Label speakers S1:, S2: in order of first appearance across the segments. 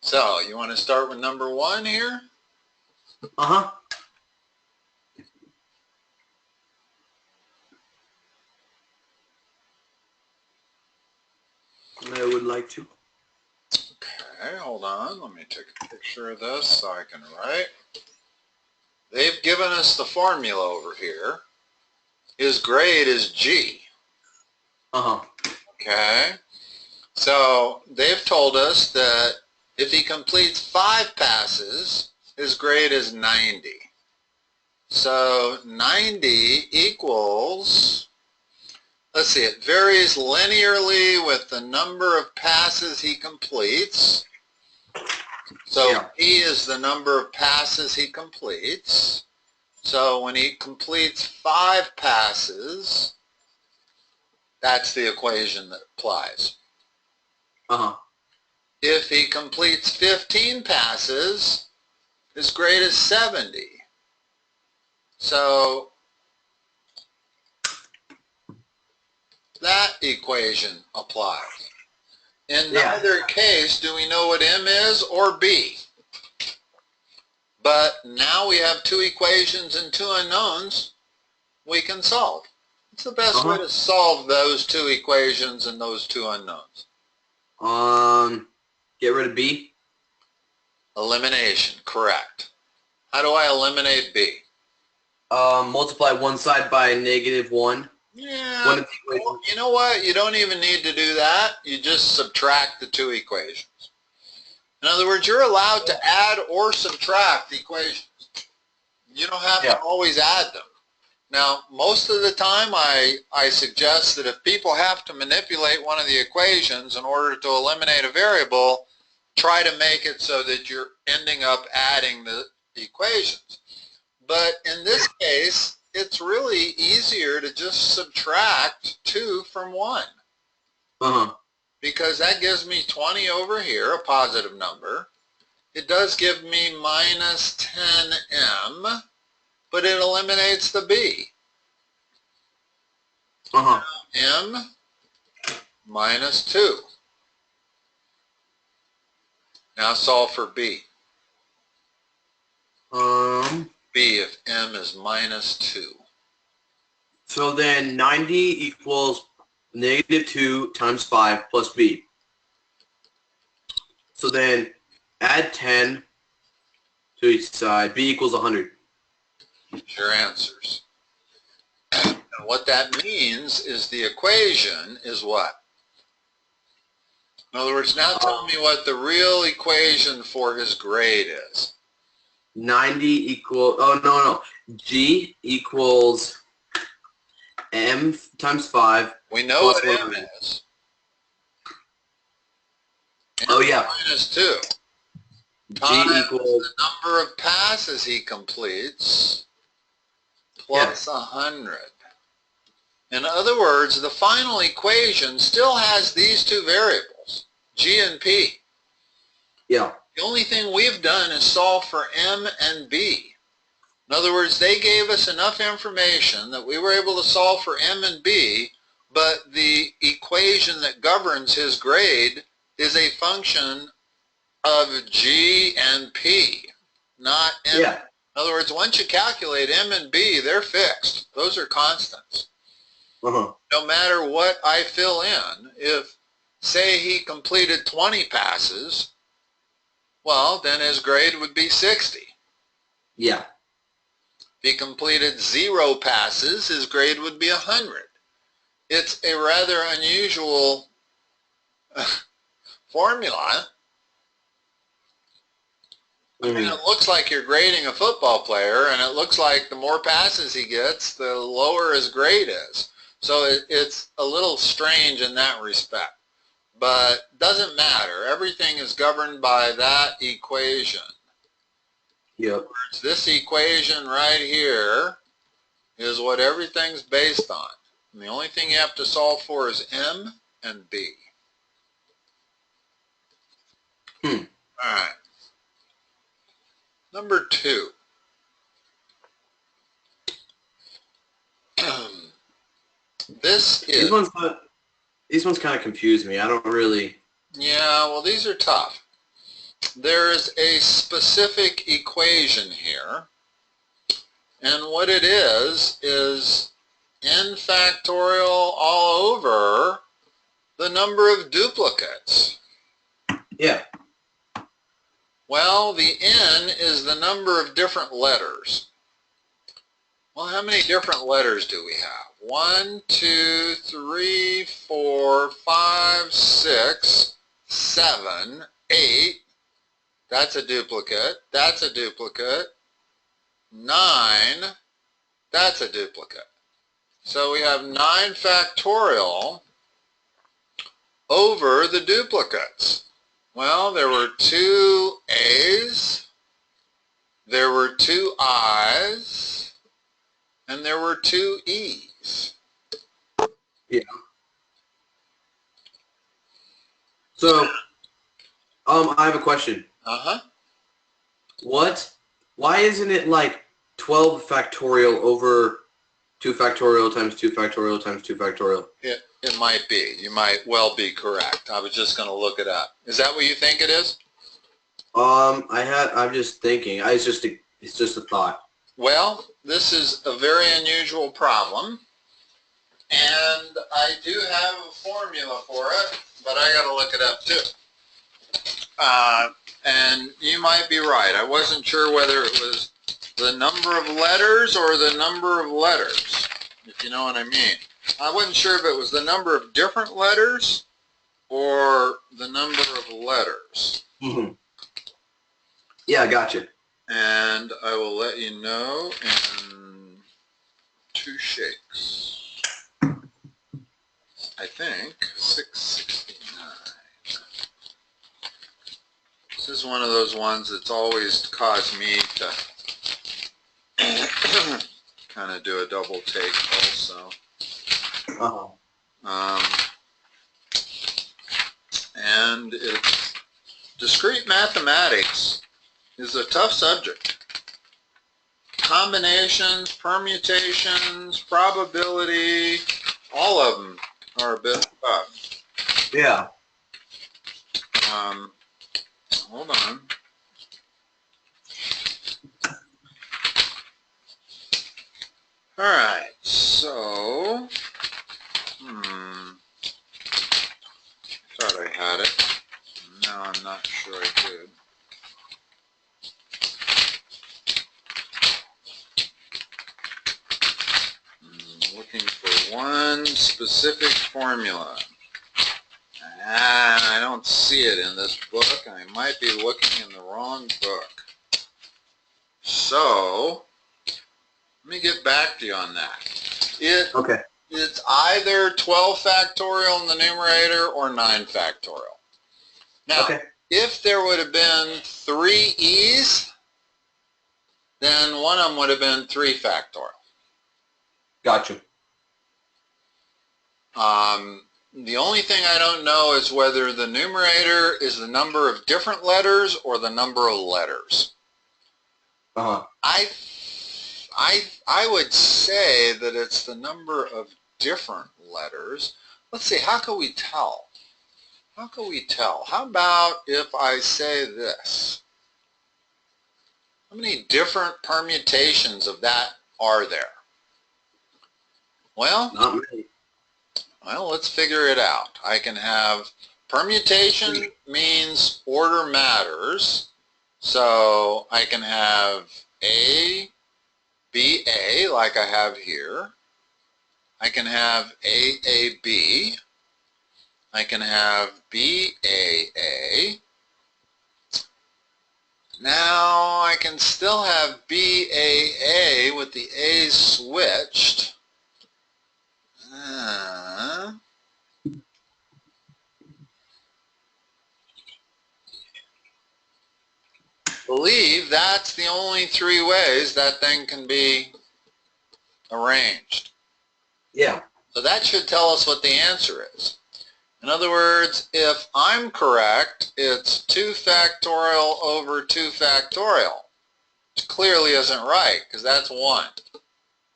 S1: So, you want to start with number 1 here?
S2: Uh-huh. I would like to.
S1: Okay, hold on. Let me take a picture of this so I can write. They've given us the formula over here. His grade is G.
S2: Uh-huh.
S1: Okay? So, they've told us that if he completes 5 passes, his grade is 90. So, 90 equals, let's see, it varies linearly with the number of passes he completes. So
S2: Yeah.
S1: P is the number of passes he completes. So when he completes 5 passes, that's the equation that applies.
S2: Uh-huh.
S1: If he completes 15 passes, his grade is 70. So that equation applies. In neither case do we know what M is or B. But now we have 2 equations and 2 unknowns we can solve. What's the best way to solve those 2 equations and those 2 unknowns?
S2: Get rid of B.
S1: Elimination, correct. How do I eliminate B?
S2: Multiply one side by -1.
S1: Yeah, well, you know what? You don't even need to do that. You just subtract the 2 equations. In other words, you're allowed to add or subtract equations. You don't have to always add them. Now, most of the time I suggest that if people have to manipulate one of the equations in order to eliminate a variable, try to make it so that you're ending up adding the equations. But in this case, it's really easier to just subtract 2 from 1.
S2: Uh-huh.
S1: Because that gives me 20 over here, a positive number. It does give me minus 10m, but it eliminates the b.
S2: Uh-huh.
S1: M minus 2. Now solve for b. B if m is minus 2.
S2: So then 90 equals -2 times 5 plus b. So then add 10 to each side. B equals 100.
S1: Your answers. And what that means is the equation is what? In other words, now tell me what the real equation for his grade is.
S2: 90 equals, G equals m times 5.
S1: We know what m is.
S2: Oh, yeah.
S1: Minus 2.
S2: G equals
S1: the number of passes he completes plus 100. In other words, the final equation still has these 2 variables, G and P.
S2: Yeah.
S1: The only thing we've done is solve for M and B. In other words, they gave us enough information that we were able to solve for M and B, but the equation that governs his grade is a function of G and P, not M.
S2: Yeah.
S1: In other words, once you calculate M and B, they're fixed. Those are constants.
S2: Uh-huh.
S1: No matter what I fill in, if, say, he completed 20 passes, well, then his grade would be 60.
S2: Yeah.
S1: If he completed 0 passes, his grade would be 100. It's a rather unusual formula. I mean, it looks like you're grading a football player, and it looks like the more passes he gets, the lower his grade is. So it's a little strange in that respect. But doesn't matter. Everything is governed by that equation.
S2: Yep.
S1: This equation right here is what everything's based on. And the only thing you have to solve for is M and B. All right. Number 2. These
S2: ones kind of confuse me. I don't really.
S1: Yeah, well, these are tough. there's a specific equation here, and what it is n factorial all over the number of duplicates.
S2: Yeah.
S1: Well, the n is the number of different letters. Well, how many different letters do we have? 1, 2, 3, 4, 5, 6, 7, 8. That's a duplicate. That's a duplicate. 9. That's a duplicate. So we have 9 factorial over the duplicates. Well, there were 2 A's, there were 2 I's, and there were 2 E's.
S2: Yeah. So, I have a question.
S1: Uh-huh.
S2: Why isn't it like 12 factorial over 2 factorial times 2 factorial times 2 factorial?
S1: It might be. You might well be correct. I was just going to look it up. Is that what you think it is?
S2: I'm just thinking. It's just a thought.
S1: Well, this is a very unusual problem, and I do have a formula for it, but I got to look it up too. And you might be right. I wasn't sure whether it was the number of letters or the number of letters, if you know what I mean. I wasn't sure if it was the number of different letters or the number of letters.
S2: Mm-hmm. Yeah, I gotcha.
S1: And I will let you know in 2 shakes. I think 669. This is one of those ones that's always caused me to kind of do a double take also.
S2: Uh-huh.
S1: And it's discrete mathematics is a tough subject. Combinations, permutations, probability, all of them are a bit tough.
S2: Yeah.
S1: Hold on. All right, so, thought I had it. Now I'm not sure I did. Looking for one specific formula. I don't see it in this book. I might be looking in the wrong book. So, let me get back to you on that.
S2: Okay.
S1: It's either 12 factorial in the numerator or 9 factorial. Now, if there would have been 3 E's, then one of them would have been 3 factorial.
S2: Gotcha.
S1: The only thing I don't know is whether the numerator is the number of different letters or the number of letters.
S2: Uh-huh.
S1: I would say that it's the number of different letters. Let's see, how can we tell? How can we tell? How about if I say this? How many different permutations of that are there? Well,
S2: not many.
S1: Well, let's figure it out. I can have permutation means order matters. So I can have A, B, A, like I have here. I can have A, A, B. I can have B, A, A. Now I can still have B, A, A with the A's switched. Believe that's the only 3 ways that thing can be arranged.
S2: Yeah.
S1: So that should tell us what the answer is. In other words, if I'm correct, it's 2 factorial over 2 factorial, which clearly isn't right because that's 1.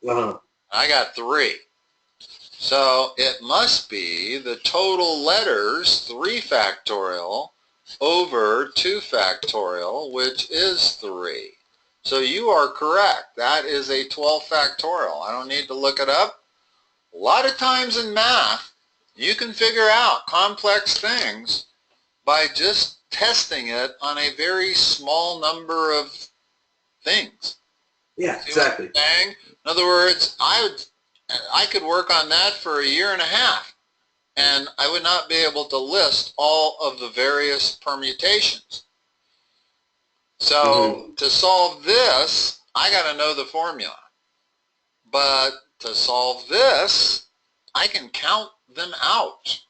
S2: Uh-huh.
S1: I got 3. So it must be the total letters, 3 factorial, over 2 factorial, which is 3. So you are correct. That is a 12 factorial. I don't need to look it up. A lot of times in math, you can figure out complex things by just testing it on a very small number of things.
S2: Yeah,
S1: See what I'm
S2: exactly.
S1: saying? In other words, I could work on that for a year and a half, and I would not be able to list all of the various permutations. So to solve this, I got to know the formula. But to solve this, I can count them out.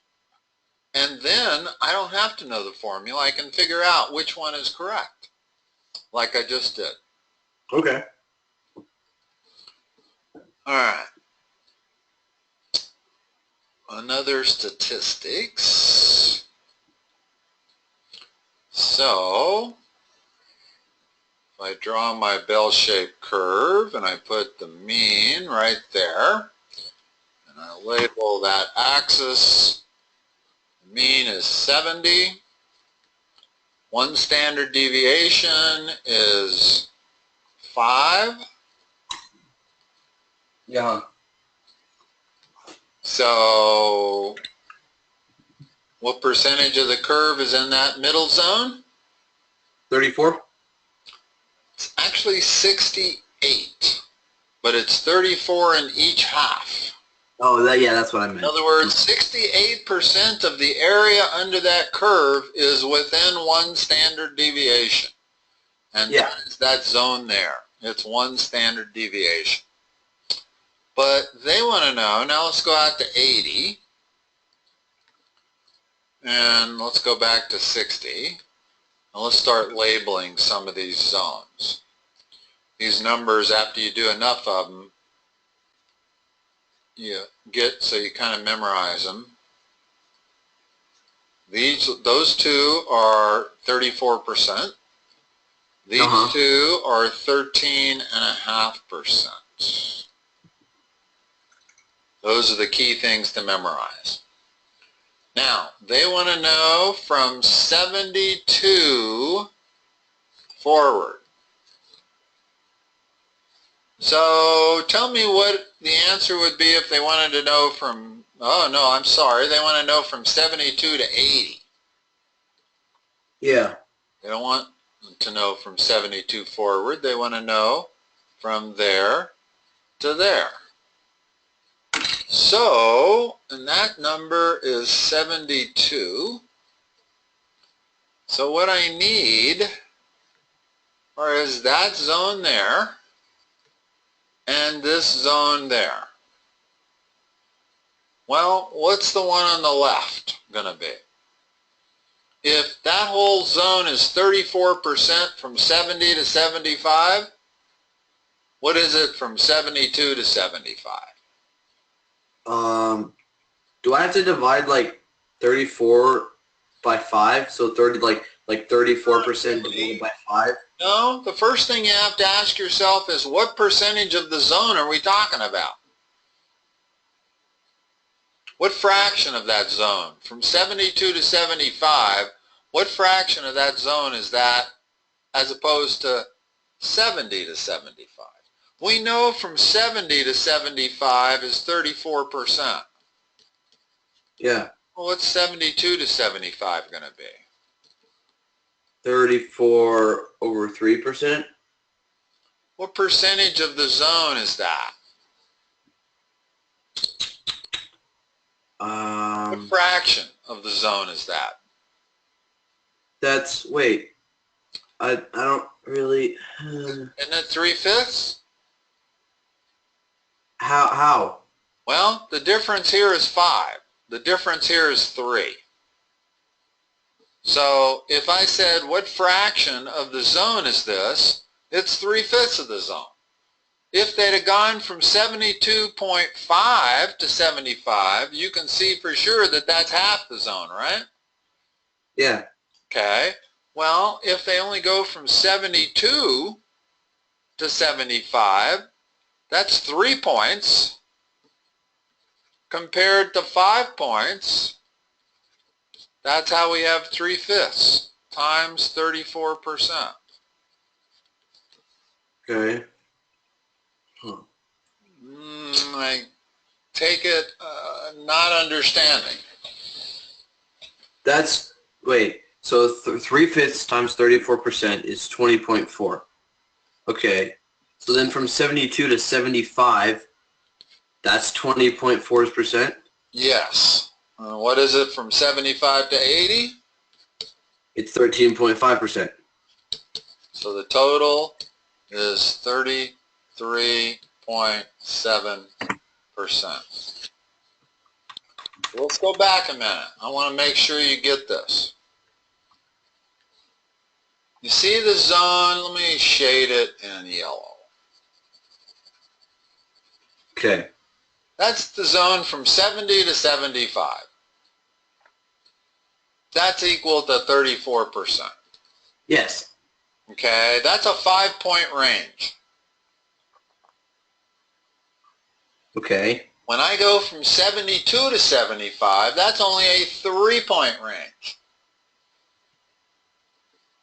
S1: And then I don't have to know the formula. I can figure out which one is correct, like I just did.
S2: Okay.
S1: All right. Another statistics. So if I draw my bell-shaped curve and I put the mean right there, and I label that axis, the mean is 70. One standard deviation is 5.
S2: Yeah.
S1: So what percentage of the curve is in that middle zone?
S2: 34?
S1: It's actually 68, but it's 34 in each half.
S2: Oh, that's what I meant.
S1: In other words, 68% of the area under that curve is within one standard deviation. And that is that zone there. It's one standard deviation. But they want to know, now let's go out to 80. And let's go back to 60. And let's start labeling some of these zones. These numbers, after you do enough of them, you get so you kind of memorize them. Those two are 34%. These two are 13.5%. Those are the key things to memorize. Now, they want to know from 72 forward. So tell me what the answer would be if they wanted to know from, oh no, I'm sorry, they want to know from 72 to 80.
S2: Yeah.
S1: They don't want to know from 72 forward. They want to know from there to there. So, and that number is 72. So what I need is that zone there and this zone there. Well, what's the one on the left going to be? If that whole zone is 34% from 70 to 75, what is it from 72 to 75?
S2: Do I have to divide like 34 by 5? So 30 like 34% divided by 5?
S1: No, the first thing you have to ask yourself is what percentage of the zone are we talking about? What fraction of that zone? From 72 to 75, what fraction of that zone is that as opposed to 70 to 75? We know from 70 to 75 is 34%.
S2: Yeah.
S1: Well, what's 72 to 75 going to be?
S2: 34 over 3%.
S1: What percentage of the zone is that? What fraction of the zone is that?
S2: That's, wait, I don't really...
S1: Isn't it 3/5?
S2: How?
S1: Well, the difference here is 5. The difference here is 3. So if I said what fraction of the zone is this, it's 3/5 of the zone. If they'd have gone from 72.5 to 75, you can see for sure that that's half the zone, right?
S2: Yeah.
S1: Okay. Well, if they only go from 72 to 75, that's 3 points compared to 5 points. That's how we have 3/5. times 34%.
S2: Okay.
S1: I take it not understanding.
S2: That's, wait, so 3/5 times 34% is 20.4. Okay. So then from 72 to 75, that's 20.4%?
S1: Yes. What is it from 75 to 80?
S2: It's 13.5%.
S1: So the total is 33.7%. Let's go back a minute. I want to make sure you get this. You see the zone? Let me shade it in yellow.
S2: Okay.
S1: That's the zone from 70 to 75. That's equal to 34%.
S2: Yes.
S1: Okay, that's a 5-point range.
S2: Okay.
S1: When I go from 72 to 75, that's only a 3-point range.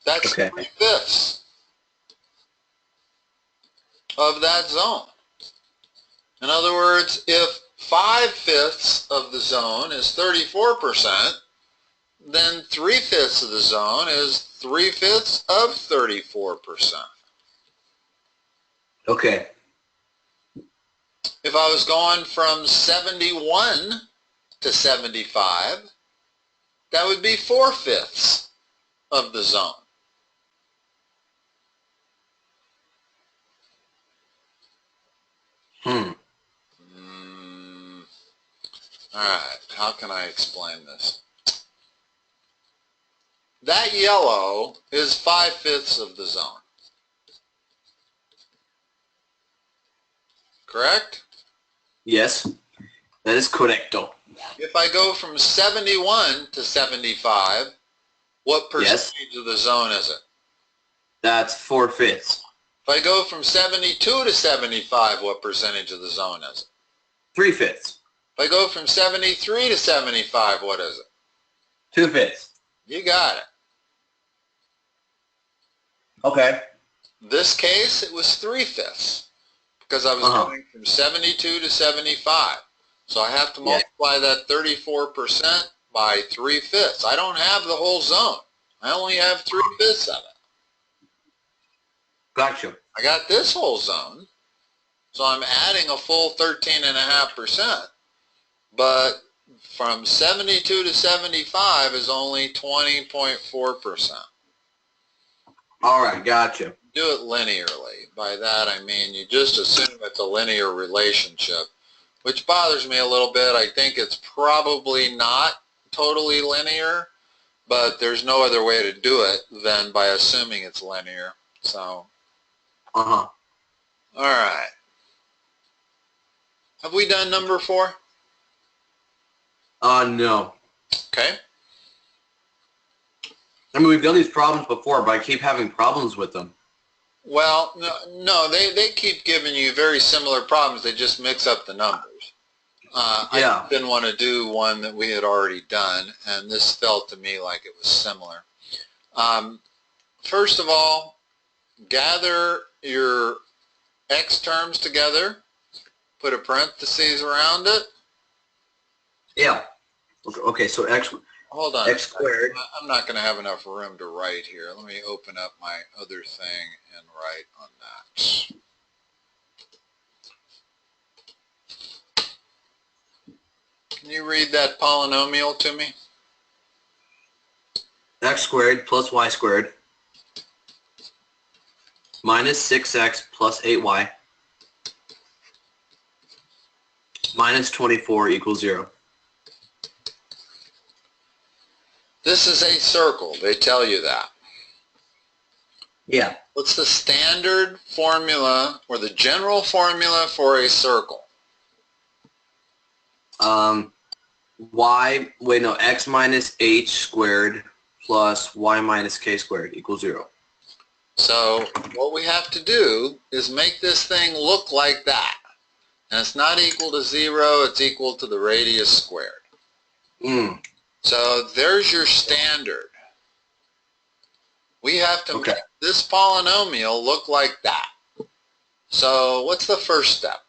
S1: That's
S2: Okay.
S1: 3/5 of that zone. In other words, if 5/5 of the zone is 34%, then 3/5 of the zone is 3/5 of 34%.
S2: Okay.
S1: If I was going from 71 to 75, that would be 4/5 of the zone. All right, how can I explain this? That yellow is 5/5 of the zone. Correct?
S2: Yes. That is correcto.
S1: If I go from 71 to 75, what percentage of the zone is it?
S2: That's 4/5.
S1: If I go from 72 to 75, what percentage of the zone is it?
S2: 3/5.
S1: If I go from 73 to 75, what is it?
S2: 2/5.
S1: You got it.
S2: Okay.
S1: This case, it was 3/5 because I was going from 72 to 75. So I have to multiply that 34% by 3/5. I don't have the whole zone. I only have 3/5 of it.
S2: Gotcha.
S1: I got this whole zone, so I'm adding a full 13.5%. But from 72 to 75 is only 20.4%.
S2: All right, gotcha.
S1: Do it linearly. By that I mean you just assume it's a linear relationship, which bothers me a little bit. I think it's probably not totally linear, but there's no other way to do it than by assuming it's linear. So, all right. Have we done number 4?
S2: No.
S1: Okay.
S2: I mean, we've done these problems before, but I keep having problems with them.
S1: Well, no, they keep giving you very similar problems. They just mix up the numbers. I didn't want to do one that we had already done, and this felt to me like it was similar. First of all, gather your x terms together, put a parentheses around it.
S2: Yeah. Okay, so x squared.
S1: I'm not going to have enough room to write here. Let me open up my other thing and write on that. Can you read that polynomial to me?
S2: X squared plus y squared minus 6x plus 8y minus 24 equals 0.
S1: This is a circle. They tell you that.
S2: Yeah.
S1: What's the standard formula or the general formula for a circle?
S2: X minus h squared plus y minus k squared equals 0.
S1: So what we have to do is make this thing look like that. And it's not equal to 0, it's equal to the radius squared. So there's your standard. We have to
S2: Okay.
S1: make this polynomial look like that. So what's the first step?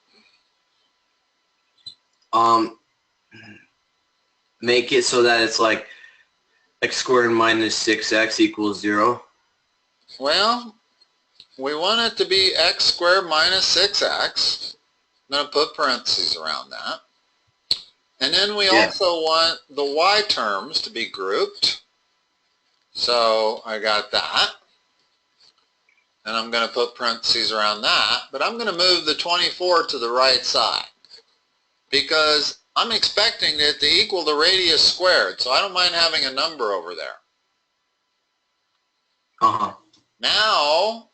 S2: Make it so that it's like x squared minus 6x equals 0.
S1: Well, we want it to be x squared minus 6x. I'm going to put parentheses around that. And then we also want the y terms to be grouped. So I got that. And I'm going to put parentheses around that. But I'm going to move the 24 to the right side, because I'm expecting it to equal the radius squared. So I don't mind having a number over there. Now,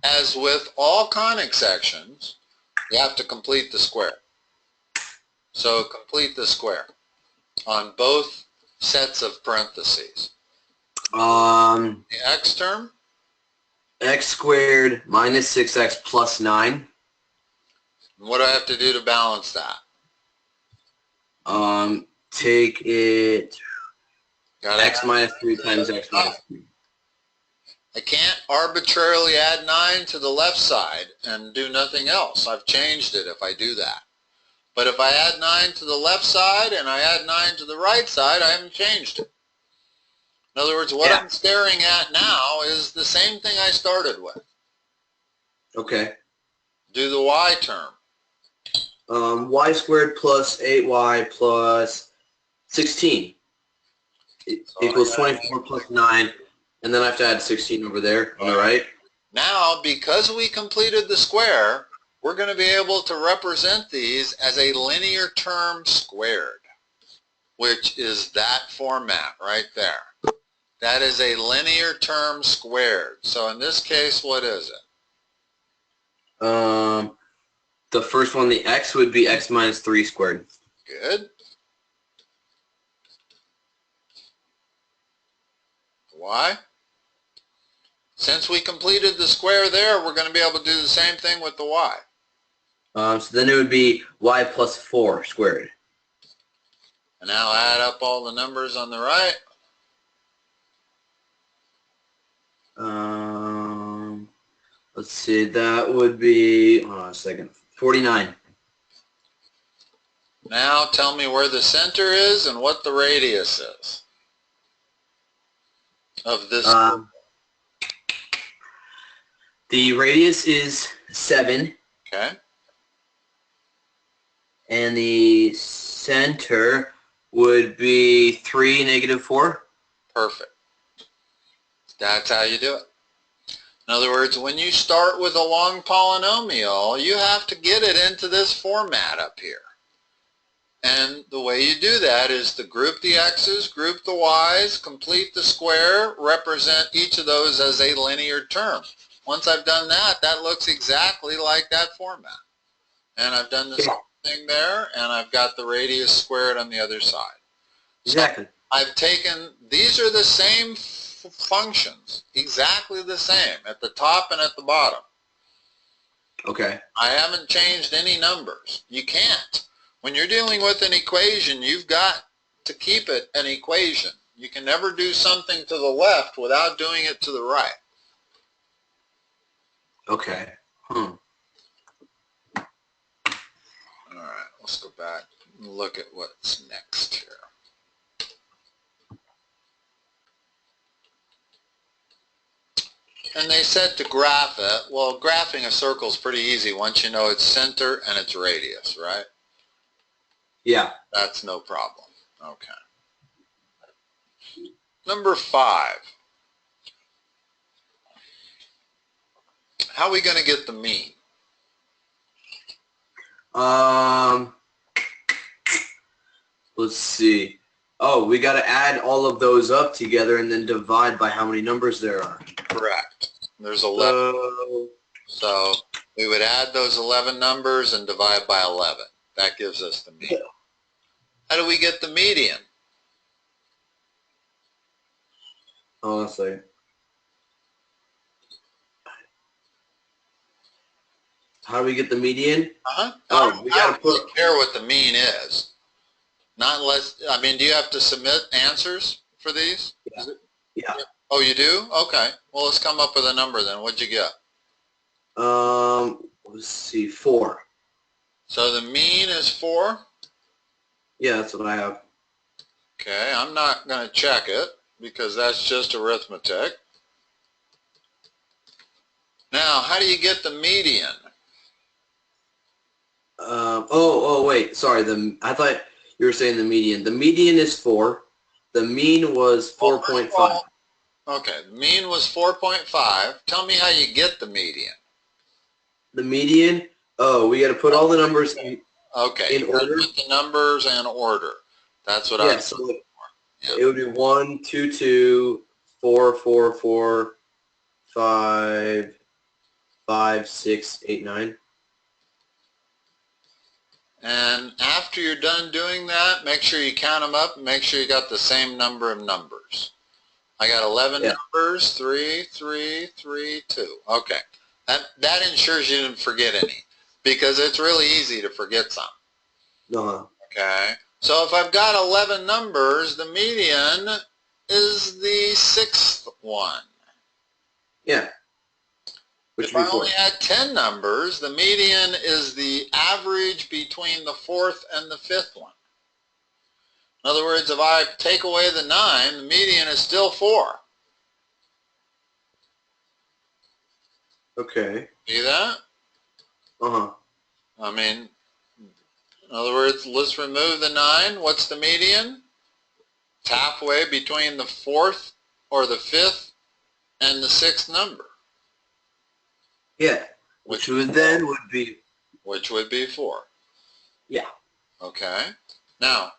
S1: as with all conic sections, you have to complete the square. So complete the square on both sets of parentheses. The x term?
S2: X squared minus 6x plus 9.
S1: What do I have to do to balance that?
S2: Take it x
S1: Gotta
S2: minus 3 times x minus 3.
S1: I can't arbitrarily add 9 to the left side and do nothing else. I've changed it if I do that. But if I add 9 to the left side and I add 9 to the right side, I haven't changed it. In other words, what I'm staring at now is the same thing I started with.
S2: Okay.
S1: Do the y term.
S2: Y squared plus 8y plus 16 equals 24 plus 9. And then I have to add 16 over there on the right.
S1: Now, because we completed the square, we're going to be able to represent these as a linear term squared, which is that format right there. That is a linear term squared. So in this case, what is it?
S2: The first one, the x, would be x minus 3 squared.
S1: Good. Y? Since we completed the square there, we're going to be able to do the same thing with the y.
S2: So then it would be y plus 4 squared.
S1: And now add up all the numbers on the right.
S2: Let's see, that would be, hold on a second, 49.
S1: Now tell me where the center is and what the radius is of this.
S2: The radius is 7.
S1: Okay.
S2: And the center would be 3, negative 4.
S1: Perfect. That's how you do it. In other words, when you start with a long polynomial, you have to get it into this format up here. And the way you do that is to group the x's, group the y's, complete the square, represent each of those as a linear term. Once I've done that, that looks exactly like that format. And I've done the same thing there, and I've got the radius squared on the other side.
S2: Exactly.
S1: So I've taken, these are the same functions, exactly the same, at the top and at the bottom.
S2: Okay.
S1: I haven't changed any numbers. You can't. When you're dealing with an equation, you've got to keep it an equation. You can never do something to the left without doing it to the right.
S2: Okay.
S1: All right, let's go back and look at what's next here. And they said to graph it. Well, graphing a circle is pretty easy once you know its center and its radius, right?
S2: Yeah.
S1: That's no problem. Okay. Number 5. How are we going to get the mean?
S2: Let's see. Oh, we got to add all of those up together and then divide by how many numbers there are.
S1: Correct. There's 11. So we would add those 11 numbers and divide by 11. That gives us the mean. How do we get the median?
S2: Oh, let's see. How do we get the median? Oh, we got to put.
S1: I don't care what the mean is. Not unless, I mean, do you have to submit answers for these?
S2: Yeah.
S1: Oh, you do? Okay. Well, let's come up with a number then. What'd you get?
S2: Let's see, 4.
S1: So the mean is 4?
S2: Yeah, that's what I have.
S1: Okay, I'm not going to check it because that's just arithmetic. Now, how do you get the median?
S2: Wait, sorry. I thought you were saying the median. The median is 4. The mean was 4.5.
S1: Okay, the mean was 4.5. Tell me how you get the median.
S2: The median, we got to put all the numbers in
S1: Okay, you got to
S2: order.
S1: put the numbers in order. That's what
S2: Yeah,
S1: I
S2: so
S1: yeah.
S2: it would be 1, 2, 2, 4, 4, 4, 5, 5, 6, 8, 9.
S1: And after you're done doing that, make sure you count them up and make sure you got the same number of numbers. I got 11 numbers, 3, 3, 3, 2. Okay. That ensures you didn't forget any because it's really easy to forget some. Okay. So if I've got 11 numbers, the median is the 6th one.
S2: Yeah. Which
S1: If I only had 10 numbers, the median is the average between the 4th and the 5th one. In other words, if I take away the 9, the median is still 4.
S2: Okay.
S1: See that?
S2: Uh-huh.
S1: I mean, in other words, let's remove the 9. What's the median? It's halfway between the 4th or the 5th and the 6th number.
S2: Yeah. Which would then would be...
S1: Which would be 4.
S2: Yeah.
S1: Okay. Now,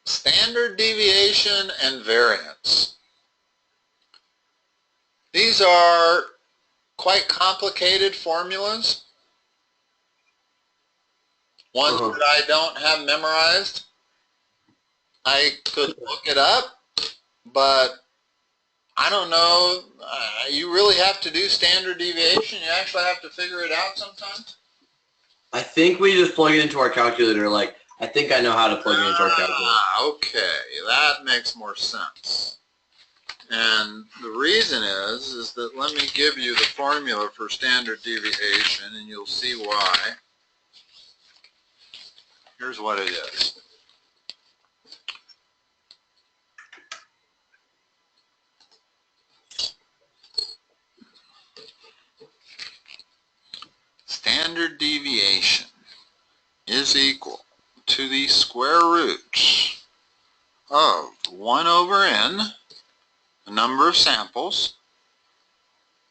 S1: standard deviation and variance. These are quite complicated formulas. Ones that I don't have memorized. I could look it up, but I don't know. You really have to do standard deviation. You actually have to figure it out sometimes.
S2: I think we just plug it into our calculator. Like, I think I know how to plug it into our calculator.
S1: Okay, that makes more sense. And the reason is that let me give you the formula for standard deviation, and you'll see why. Here's what it is. Standard deviation is equal to the square root of 1 over n, the number of samples,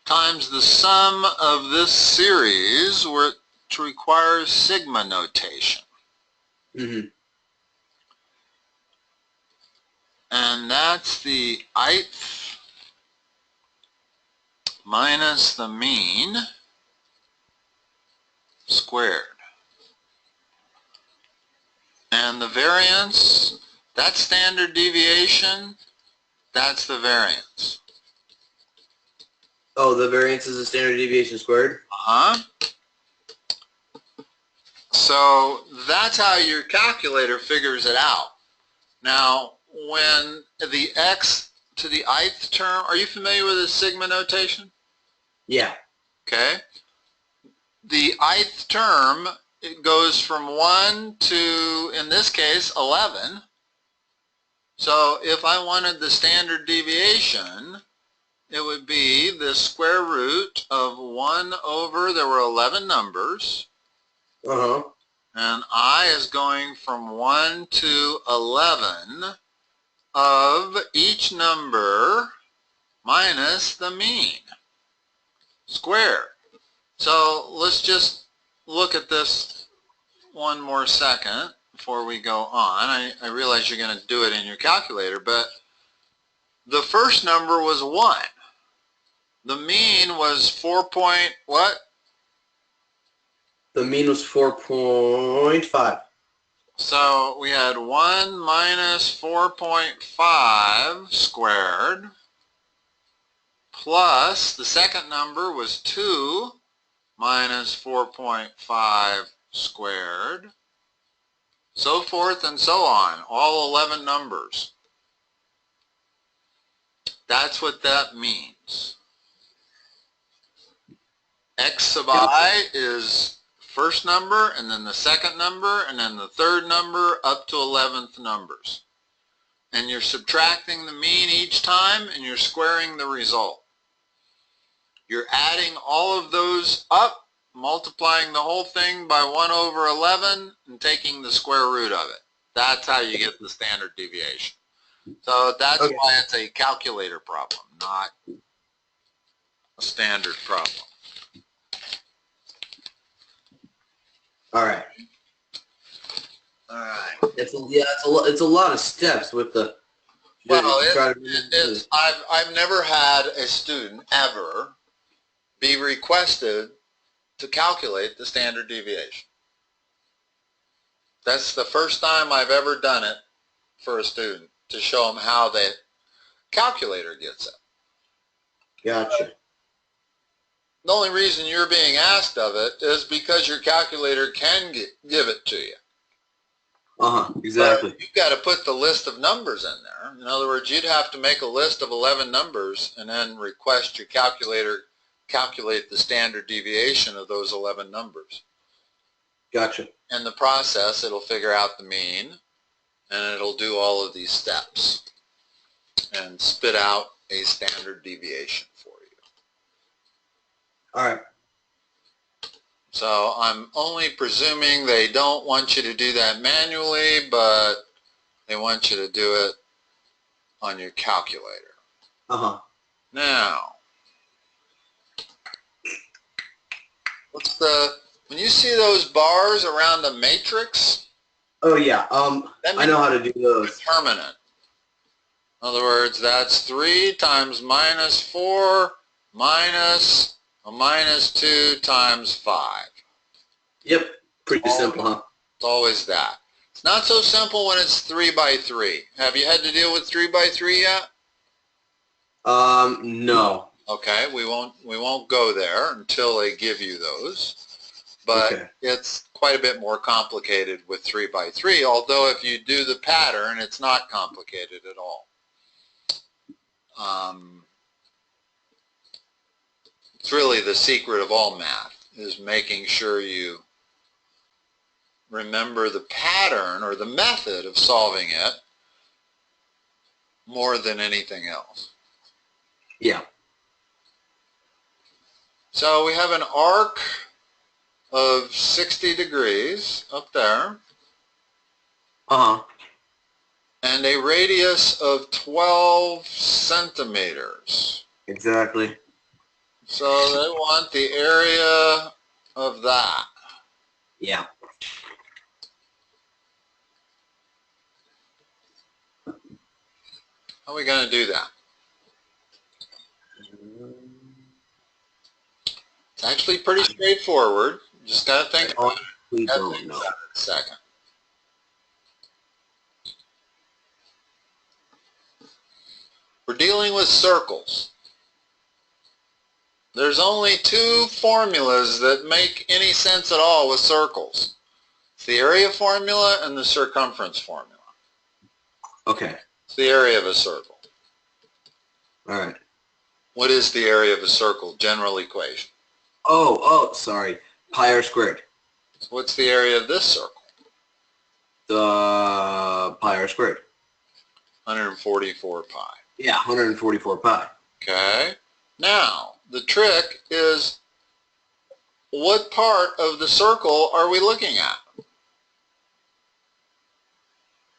S1: times the sum of this series, which requires sigma notation. And that's the ith minus the mean squared. And the variance, that's standard deviation, that's the variance.
S2: Oh, the variance is the standard deviation squared?
S1: So that's how your calculator figures it out. Now, when the x to the ith term, are you familiar with the sigma notation?
S2: Yeah.
S1: Okay. The ith term, it goes from 1 to, in this case, 11. So if I wanted the standard deviation, it would be the square root of 1 over, there were 11 numbers. And I is going from 1 to 11 of each number minus the mean squared. So let's just look at this one more second before we go on. I realize you're going to do it in your calculator, but the first number was 1. The mean was 4 point what?
S2: The mean was 4.5.
S1: So we had 1 minus 4.5 squared plus the second number was 2 minus 4.5 squared, so forth and so on, all 11 numbers. That's what that means. X sub I is first number, and then the second number, and then the third number up to 11th numbers. And you're subtracting the mean each time, and you're squaring the result. You're adding all of those up, multiplying the whole thing by 1 over 11, and taking the square root of it. That's how you get the standard deviation. So that's why it's a calculator problem, not a standard problem.
S2: All right.
S1: All right.
S2: It's a lot of steps with the.
S1: Well, I've never had a student ever be requested to calculate the standard deviation. That's the first time I've ever done it for a student, to show them how the calculator gets it.
S2: Gotcha.
S1: The only reason you're being asked of it is because your calculator can give it to you.
S2: Exactly.
S1: But you've got to put the list of numbers in there. In other words, you'd have to make a list of 11 numbers and then request your calculator calculate the standard deviation of those 11 numbers.
S2: Gotcha.
S1: In the process, it'll figure out the mean, and it'll do all of these steps and spit out a standard deviation for you.
S2: All right.
S1: So I'm only presuming they don't want you to do that manually, but they want you to do it on your calculator. Now, when you see those bars around the matrix?
S2: Oh yeah, I know how to do those.
S1: Determinant. In other words, that's 3 times minus 4 minus a minus 2 times 5.
S2: Yep, pretty simple, huh?
S1: It's always that. It's not so simple when it's 3 by 3. Have you had to deal with 3 by 3 yet?
S2: No.
S1: Okay, we won't go there until they give you those. But it's quite a bit more complicated with 3 by 3, although if you do the pattern, it's not complicated at all. It's really the secret of all math, is making sure you remember the pattern or the method of solving it more than anything else.
S2: Yeah.
S1: So we have an arc of 60 degrees up there. And a radius of 12 centimeters.
S2: Exactly.
S1: So they want the area of that.
S2: Yeah.
S1: How are we going to do that? It's actually pretty straightforward. You just got to think about it.
S2: We don't know.
S1: A second. We're dealing with circles. There's only 2 formulas that make any sense at all with circles. It's the area formula and the circumference formula.
S2: Okay.
S1: It's the area of a circle.
S2: All right.
S1: What is the area of a circle? General equation.
S2: Oh, sorry. Pi r squared.
S1: So what's the area of this circle?
S2: The pi r squared.
S1: 144 pi.
S2: Yeah, 144 pi.
S1: Okay. Now, the trick is, what part of the circle are we looking at?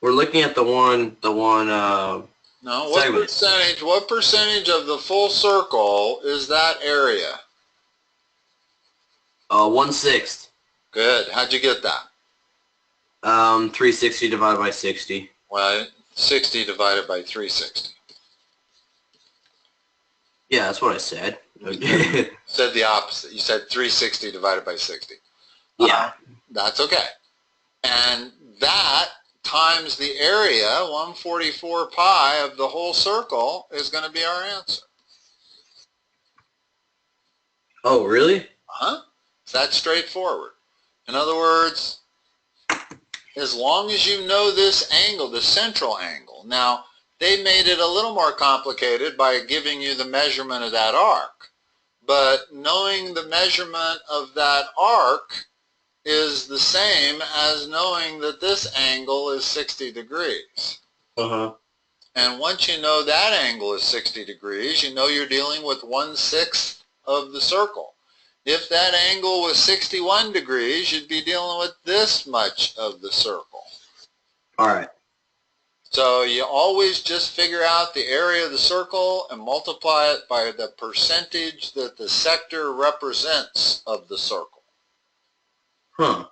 S2: We're looking at the one
S1: No, what percentage of the full circle is that area?
S2: 1/6.
S1: Good. How'd you get that?
S2: 360 divided by 60.
S1: Well, 60 divided by 360.
S2: Yeah, that's what I said.
S1: You said the opposite. You said 360 divided by 60.
S2: Yeah.
S1: That's okay. And that times the area, 144 pi of the whole circle, is going to be our answer.
S2: Oh, really?
S1: It's that straightforward. In other words, as long as you know this angle, the central angle. Now, They made it a little more complicated by giving you the measurement of that arc. But knowing the measurement of that arc is the same as knowing that this angle is 60 degrees.
S2: Uh-huh.
S1: And once you know that angle is 60 degrees, you know you're dealing with 1/6 of the circle. If that angle was 61 degrees, you'd be dealing with this much of the circle.
S2: All right.
S1: So you always just figure out the area of the circle and multiply it by the percentage that the sector represents of the circle.
S2: Huh.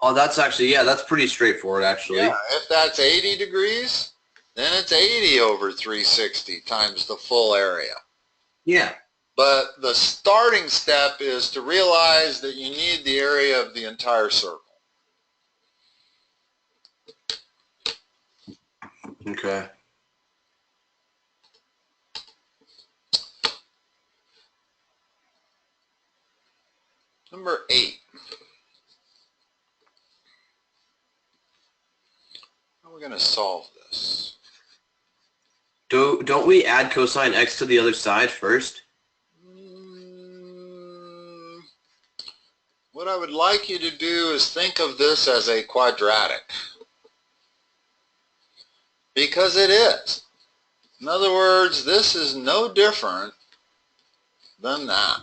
S2: Oh, that's actually, yeah, that's pretty straightforward, actually.
S1: Yeah, if that's 80 degrees, then it's 80 over 360 times the full area.
S2: Yeah.
S1: But the starting step is to realize that you need the area of the entire circle.
S2: Okay.
S1: Number 8. How are we going to solve this?
S2: Don't we add cosine x to the other side first?
S1: What I would like you to do is think of this as a quadratic. Because it is. In other words, this is no different than that.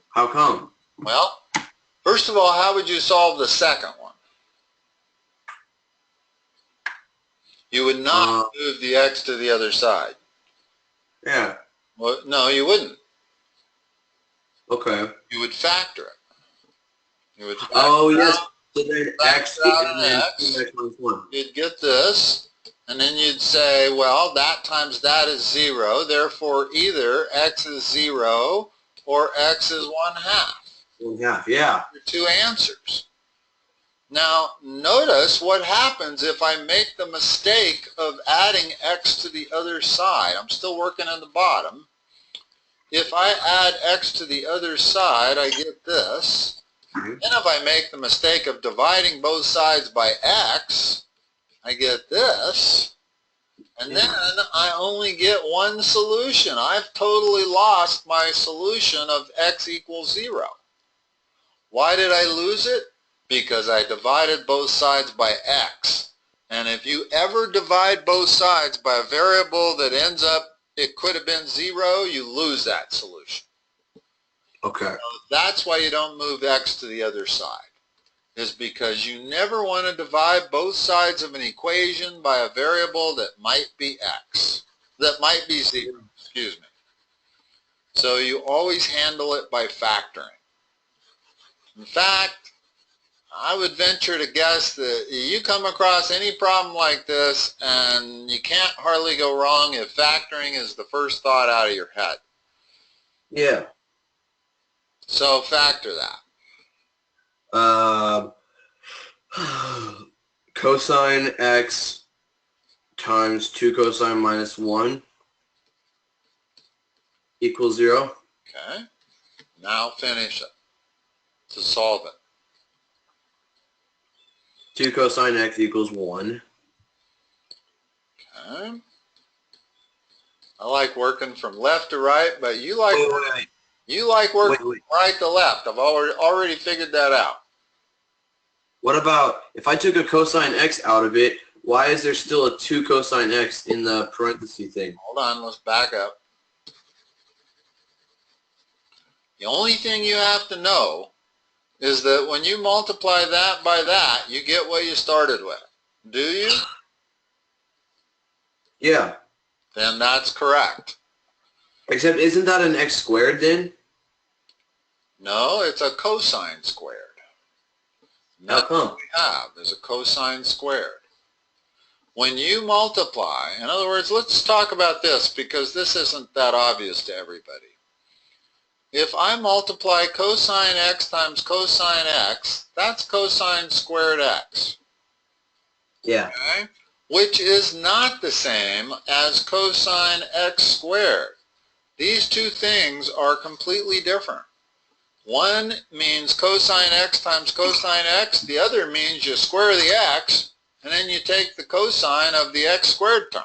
S2: How come?
S1: Well, first of all, how would you solve the second one? You would not move the x to the other side.
S2: Yeah.
S1: Well, no, you wouldn't.
S2: Okay.
S1: You would factor it. You would factor
S2: yes.
S1: out,
S2: So then x
S1: out
S2: and then
S1: x.
S2: 2x minus 1.
S1: You'd get this, and then you'd say, well, that times that is 0, therefore either x is 0 or x is 1/2.
S2: 1/2, yeah.
S1: Your two answers. Now, notice what happens if I make the mistake of adding x to the other side. I'm still working on the bottom. If I add x to the other side, I get this. Then if I make the mistake of dividing both sides by x, I get this. And then I only get one solution. I've totally lost my solution of x equals 0. Why did I lose it? Because I divided both sides by x. And if you ever divide both sides by a variable that ends up, it could have been 0, you lose that solution.
S2: Okay.
S1: So that's why you don't move x to the other side, is because you never want to divide both sides of an equation by a variable that might be x, that might be 0, excuse me. So you always handle it by factoring. In fact, I would venture to guess that you come across any problem like this and you can't hardly go wrong if factoring is the first thought out of your head.
S2: Yeah.
S1: So factor that.
S2: Cosine x times 2 cosine minus 1 equals 0.
S1: Okay. Now finish it to solve it.
S2: 2 cosine x equals 1.
S1: Okay. I like working from left to right, but you like working from right to left. I've already figured that out.
S2: What about if I took a cosine x out of it? Why is there still a 2 cosine x in the parenthesis thing?
S1: Hold on, let's back up. The only thing you have to know is that when you multiply that by that, you get what you started with. Do you?
S2: Yeah.
S1: Then that's correct.
S2: Except isn't that an x squared then?
S1: No, it's a cosine squared.
S2: How
S1: That's
S2: come?
S1: what we have is a cosine squared. When you multiply, in other words, let's talk about this because this isn't that obvious to everybody. If I multiply cosine x times cosine x, that's cosine squared x.
S2: Yeah.
S1: Okay? Which is not the same as cosine x squared. These two things are completely different. One means cosine x times cosine x. The other means you square the x and then you take the cosine of the x squared term.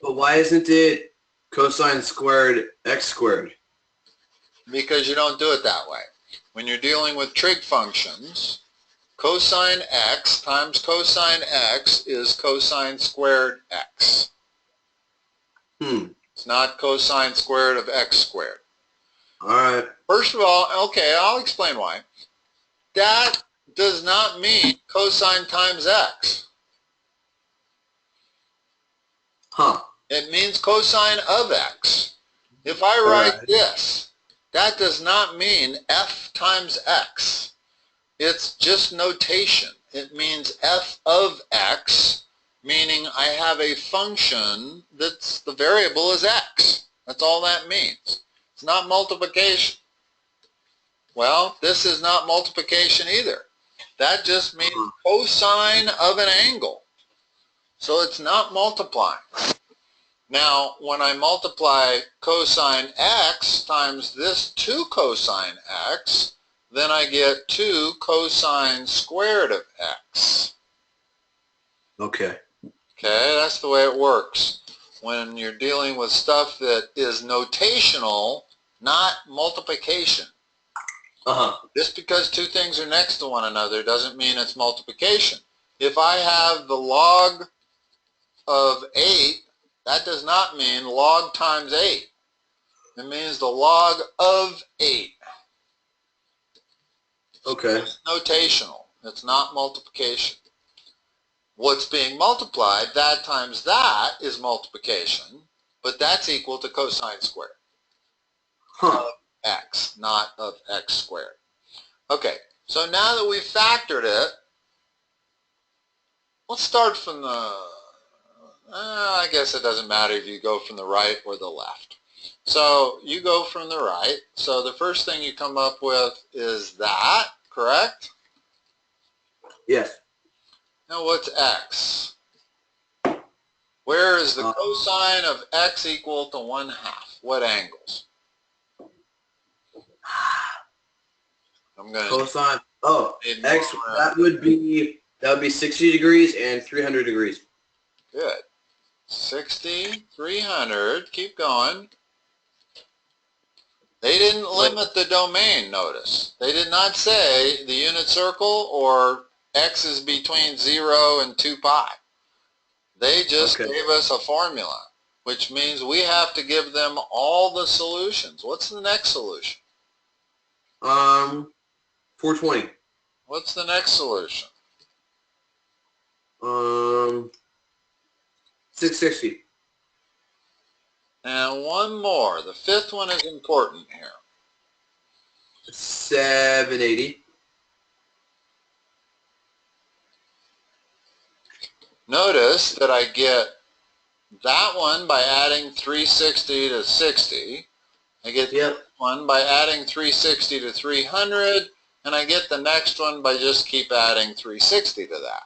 S2: But why isn't it cosine squared x squared?
S1: Because you don't do it that way. When you're dealing with trig functions, cosine x times cosine x is cosine squared x. It's not cosine squared of x squared.
S2: All right.
S1: First of all, okay, I'll explain why. That does not mean cosine times x.
S2: Huh.
S1: It means cosine of x. If I write this, that does not mean f times x. It's just notation. It means f of x, meaning I have a function that's the variable is x. That's all that means. It's not multiplication. Well, this is not multiplication either. That just means cosine of an angle. So it's not multiplying. Now, when I multiply cosine x times this 2 cosine x, then I get 2 cosine squared of x.
S2: Okay.
S1: Okay, that's the way it works when you're dealing with stuff that is notational, not multiplication. Just because two things are next to one another doesn't mean it's multiplication. If I have the log of 8, that does not mean log times 8. It means the log of 8.
S2: Okay.
S1: It's notational. It's not multiplication. What's being multiplied, that times that, is multiplication, but that's equal to cosine squared of x, not of x squared. Okay, so now that we've factored it, let's start from the, I guess it doesn't matter if you go from the right or the left. So you go from the right, so the first thing you come up with is that, correct?
S2: Yes.
S1: Now what's x? Where is the cosine of x equal to 1/2? What angles? I'm going to
S2: Cosine. Oh, x. That would be 60 degrees and 300 degrees.
S1: Good. 60, 300. Keep going. They didn't limit the domain, notice. They did not say the unit circle or x is between 0 and 2 pi. They just gave us a formula, which means we have to give them all the solutions. What's the next solution?
S2: 420.
S1: What's the next solution?
S2: 660.
S1: And one more. The fifth one is important here.
S2: 780.
S1: Notice that I get that one by adding 360 to 60. I get this one by adding 360 to 300. And I get the next one by just keep adding 360 to that.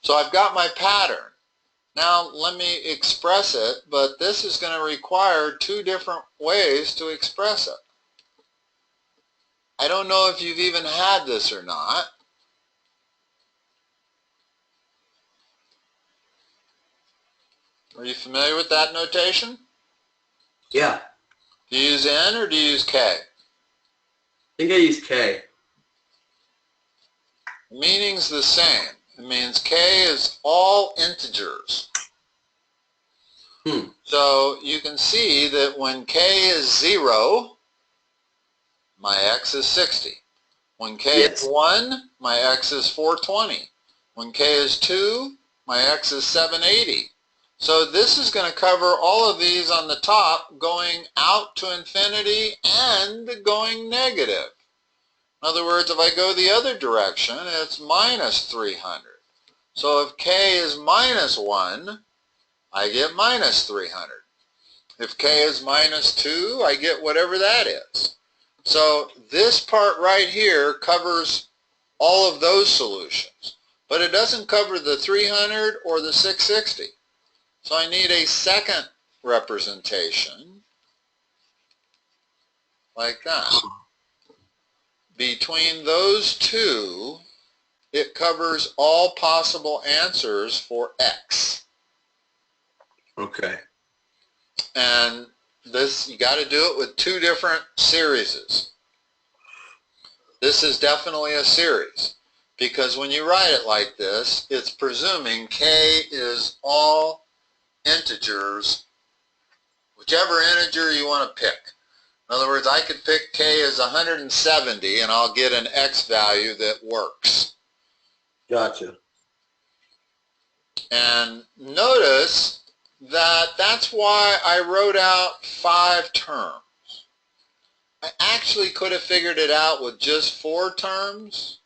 S1: So I've got my pattern. Now let me express it, but this is going to require two different ways to express it. I don't know if you've even had this or not. Are you familiar with that notation?
S2: Yeah.
S1: Do you use N or do you use K?
S2: I think I use K.
S1: The meaning's the same. It means K is all integers. So you can see that when K is 0, my X is 60. When K is 1, my X is 420. When K is 2, my X is 780. So this is going to cover all of these on the top going out to infinity and going negative. In other words, if I go the other direction, it's minus 300. So if K is minus 1, I get minus 300. If K is minus 2, I get whatever that is. So this part right here covers all of those solutions. But it doesn't cover the 300 or the 660. So I need a second representation like that. Between those two, it covers all possible answers for x.
S2: Okay.
S1: And this, you got to do it with two different series. This is definitely a series, because when you write it like this, it's presuming k is all integers, whichever integer you want to pick. In other words, I could pick k as 170 and I'll get an x value that works.
S2: Gotcha.
S1: And notice that that's why I wrote out 5 terms. I actually could have figured it out with just 4 terms,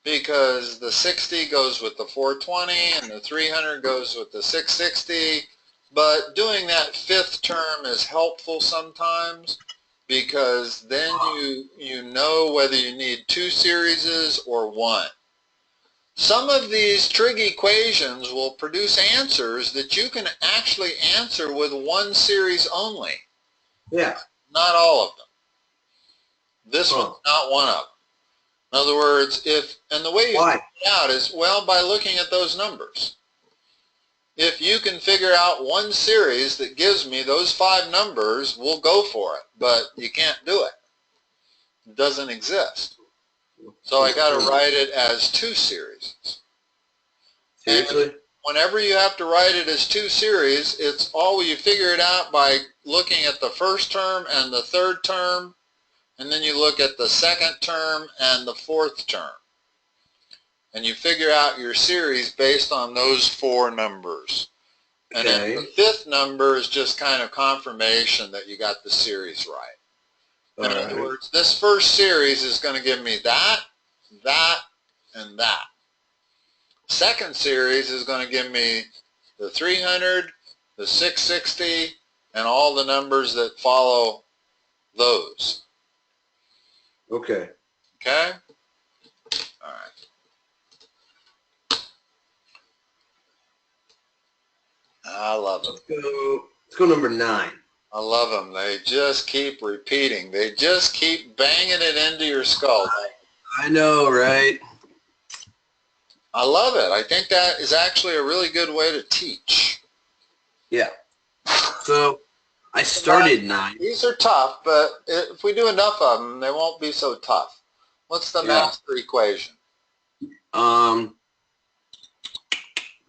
S1: because the 60 goes with the 420 and the 300 goes with the 660, but doing that 5th term is helpful sometimes, because then you know whether you need 2 series or 1. Some of these trig equations will produce answers that you can actually answer with 1 series only.
S2: Yeah.
S1: Not all of them. This one's not one of them. In other words, and the way you figure it out is, well, by looking at those numbers. If you can figure out 1 series that gives me those 5 numbers, we'll go for it. But you can't do it. It doesn't exist. So I got to write it as 2 series.
S2: Seriously?
S1: And whenever you have to write it as 2 series, it's all you figure it out by looking at the 1st term and the 3rd term, and then you look at the 2nd term and the 4th term. And you figure out your series based on those 4 numbers. And then the 5th number is just kind of confirmation that you got the series right. In other words, this first series is going to give me that, that, and that. Second series is going to give me the 300, the 660, and all the numbers that follow those.
S2: Okay.
S1: Okay? All right. I love them.
S2: Let's go number 9.
S1: I love them. They just keep repeating. They just keep banging it into your skull.
S2: I know, right?
S1: I love it. I think that is actually a really good way to teach.
S2: Yeah. So I started 9.
S1: These are tough, but if we do enough of them, they won't be so tough. What's the master equation?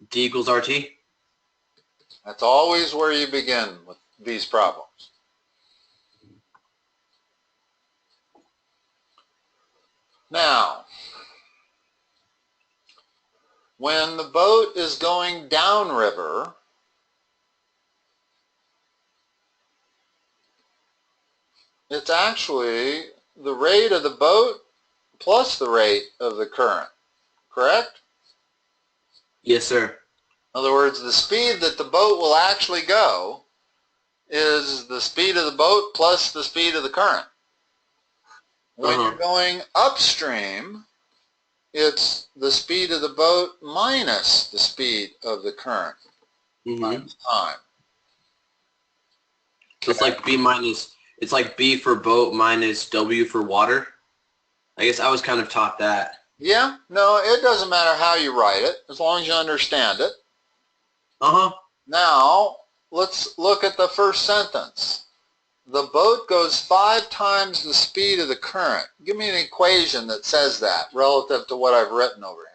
S2: D equals RT.
S1: That's always where you begin with these problems. Now, when the boat is going downriver, it's actually the rate of the boat plus the rate of the current, correct?
S2: Yes, sir.
S1: In other words, the speed that the boat will actually go is the speed of the boat plus the speed of the current. When you're going upstream, it's the speed of the boat minus the speed of the current times time.
S2: So it's like B minus, it's like B for boat minus W for water. I guess I was kind of taught that.
S1: Yeah, no, it doesn't matter how you write it, as long as you understand it. Now, let's look at the first sentence. The boat goes 5 times the speed of the current. Give me an equation that says that relative to what I've written over here.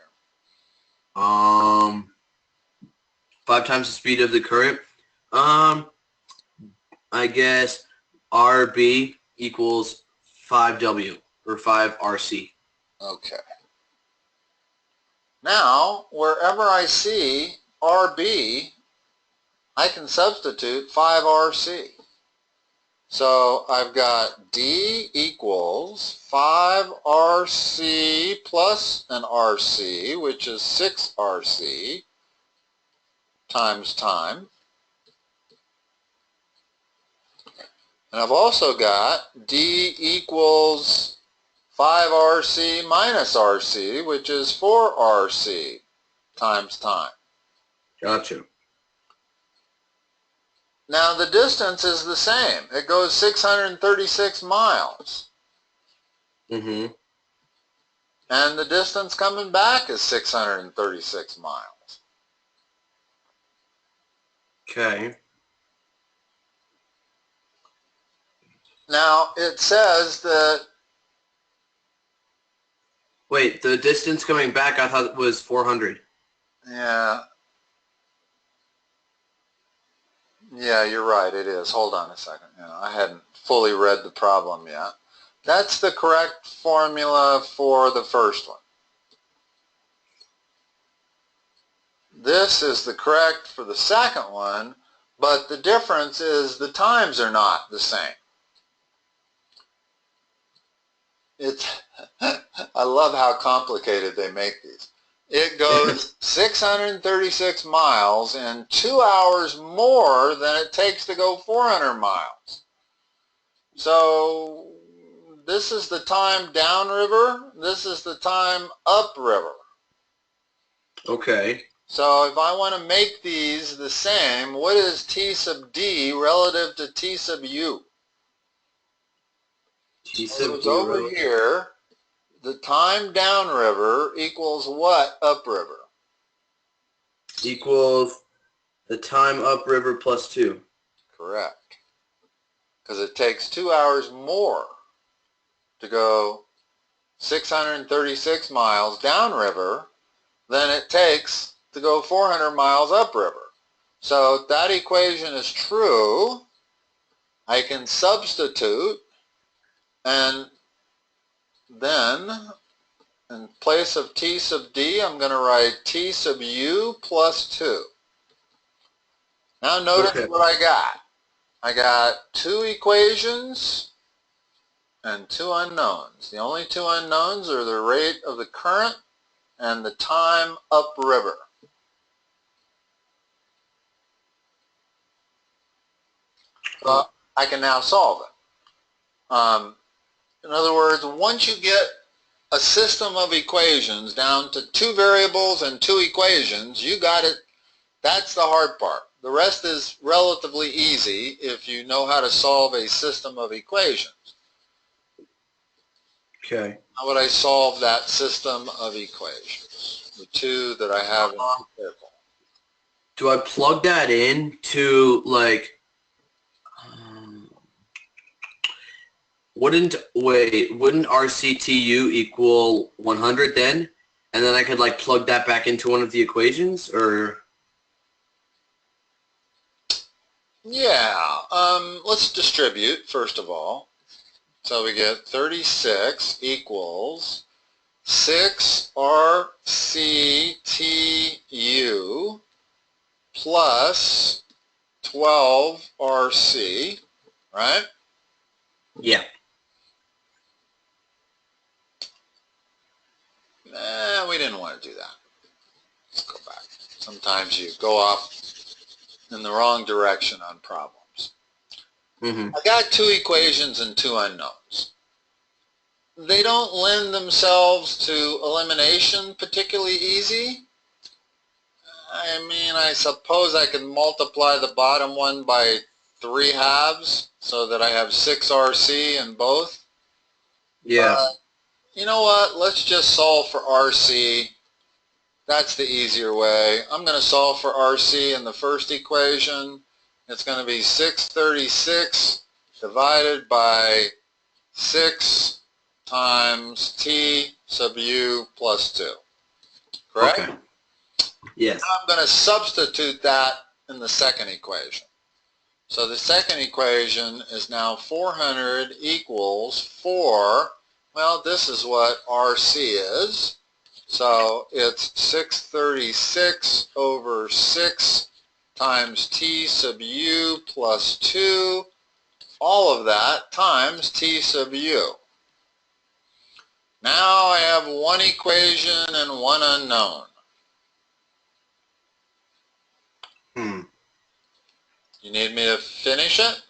S2: 5 times the speed of the current. I guess RB equals 5W or 5RC.
S1: Okay. Now, wherever I see RB, I can substitute 5RC. So I've got D equals 5RC plus an RC, which is 6RC, times time. And I've also got D equals 5RC minus RC, which is 4RC, times time.
S2: Gotcha.
S1: Now the distance is the same. It goes 636 miles. And the distance coming back is 636 miles.
S2: Okay.
S1: Now, it says that...
S2: Wait, the distance coming back I thought was 400.
S1: Yeah. Yeah, you're right, it is. Hold on a second. I hadn't fully read the problem yet. That's the correct formula for the first one. This is the correct for the second one, but the difference is the times are not the same. I love how complicated they make these. It goes 636 miles in 2 hours more than it takes to go 400 miles. So this is the time downriver, this is the time upriver.
S2: Okay.
S1: So if I want to make these the same, what is T sub D relative to T sub U?
S2: T
S1: So
S2: sub
S1: it's
S2: D
S1: over
S2: row
S1: here, the time downriver equals what upriver?
S2: equals the time upriver plus 2.
S1: Correct. Because it takes 2 hours more to go 636 miles downriver than it takes to go 400 miles upriver. So if that equation is true, I can substitute, and then in place of T sub D, I'm going to write T sub U plus 2. Now notice
S2: Okay.
S1: what I got. I got 2 equations and 2 unknowns. The only 2 unknowns are the rate of the current and the time upriver. So I can now solve it. In other words, once you get a system of equations down to 2 variables and 2 equations, you got it. That's the hard part. The rest is relatively easy if you know how to solve a system of equations.
S2: Okay.
S1: How would I solve that system of equations? The 2 that I have in the table.
S2: Do I plug that in to like wouldn't RCTU equal 100 then? And then I could like plug that back into one of the equations, or?
S1: Yeah, let's distribute first of all. So we get 36 equals 6 RCTU plus 12 RC, right?
S2: Yeah.
S1: We didn't want to do that. Let's go back. Sometimes you go off in the wrong direction on problems.
S2: Mm-hmm.
S1: I got 2 equations and 2 unknowns. They don't lend themselves to elimination particularly easy. I mean, I suppose I can multiply the bottom one by 3 halves so that I have 6 RC in both.
S2: Yeah.
S1: You know what? Let's just solve for RC. That's the easier way. I'm going to solve for RC in the first equation. It's going to be 636 divided by 6 times T sub U plus 2. Correct?
S2: Okay. Yes.
S1: Now I'm going to substitute that in the second equation. So the second equation is now 400 equals 4. Well, this is what RC is. So it's 636 over 6 times T sub U plus 2, all of that times T sub U. Now I have 1 equation and 1 unknown. You need me to finish it?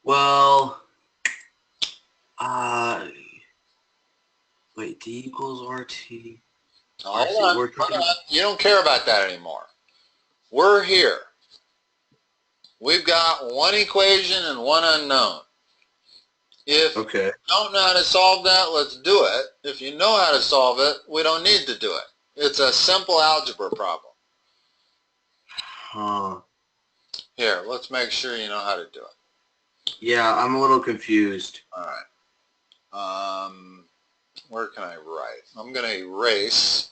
S2: Well, wait, D equals RT.
S1: Hold on. You don't care about that anymore. We're here. We've got 1 equation and 1 unknown. If
S2: Okay.
S1: you don't know how to solve that, let's do it. If you know how to solve it, we don't need to do it. It's a simple algebra problem.
S2: Huh.
S1: Here, let's make sure you know how to do it.
S2: Yeah, I'm a little confused.
S1: All right. Where can I write? I'm going to erase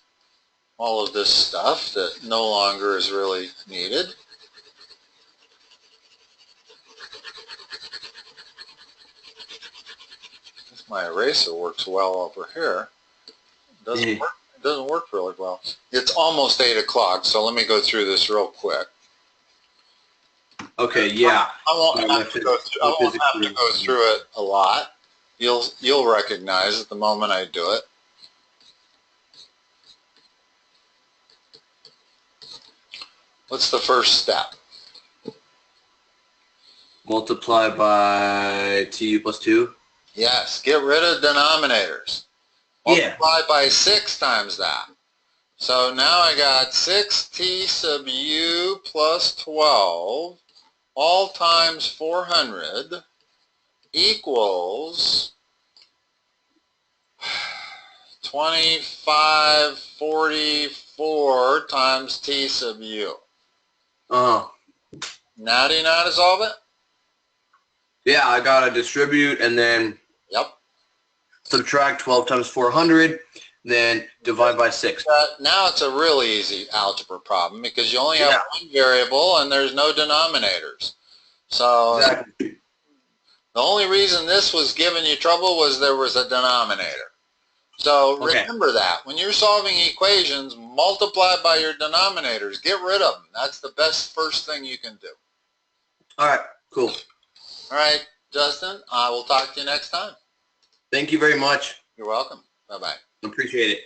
S1: all of this stuff that no longer is really needed. My eraser works well over here. It doesn't work really well. It's almost 8 o'clock, so let me go through this real quick.
S2: Okay, yeah.
S1: I won't have to go through it a lot. You'll recognize it the moment I do it. What's the first step?
S2: Multiply by tu plus 2?
S1: Yes, get rid of denominators. Multiply by 6 times that. So now I got 6t sub u plus 12 all times 400 equals 2544 times t sub u. Now do you know how to solve it?
S2: Yeah, I gotta distribute and then subtract 12 times 400, then divide by 6.
S1: Now it's a really easy algebra problem because you only have one variable and there's no denominators. So the only reason this was giving you trouble was there was a denominator. So remember that. When you're solving equations, multiply by your denominators. Get rid of them. That's the best first thing you can do.
S2: All right, cool.
S1: All right, Justin, I will talk to you next time.
S2: Thank you very much.
S1: You're welcome. Bye-bye.
S2: Appreciate it.